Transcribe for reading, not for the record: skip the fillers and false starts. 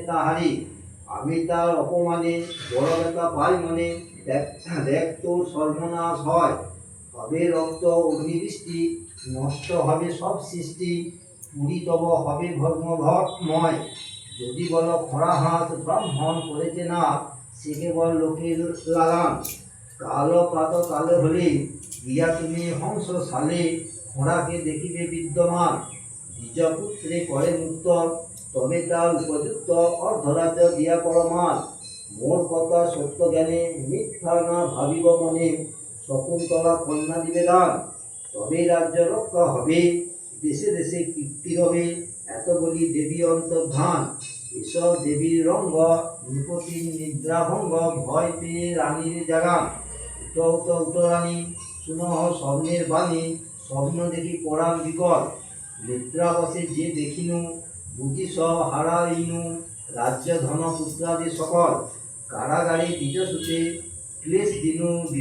তাহারি আমি তার অপমানে বড় ব্যথা পাই মনে। দেখ দেখ তোর সর্বনাশ হয়, হবে রক্ত অগ্নিবৃষ্টি, নষ্ট হবে সব সৃষ্টি, পুরী তব হবে ভগ্নময়। যদি বল খরা হাত ব্রাহ্মণ করেছে না, সে কেবল লোকের লাগান। কালো প্রাত কালো হলে গিয়া তুমি হংস সালে, খোঁড়াকে দেখিবে বিদ্যমান। দ্বিজপুত্রে করে মুক্ত, তবে তার উপযুক্ত অর্ধরাজ্য দিয়া পরমাল। মোর কথা সত্য জ্ঞানে মিথ্যা না ভাবিব মনে, শকুন্তলা কন্যা দিবে দান, তবেই রাজ্য রক্ষা হবে, দেশে দেশে কীর্তি হবে। এত বলি দেবী অন্তর্ধান, এসব দেবীর রঙ্গ, নৃপতির নিদ্রাভঙ্গ, ভয় পেয়ে রানীর জাগান। উঠ উঠ উঠ রানী, শুনহ স্বপ্নের বাণী, স্বপ্ন দেখি পরাণ বিকল। নিদ্রাবশে যে দেখিনু, বুঝি সব হারাইনু, রাজ্য ধন পুত্রাদি সকল। কারাগারে দ্বিজসূতে ক্লেশ দিনু।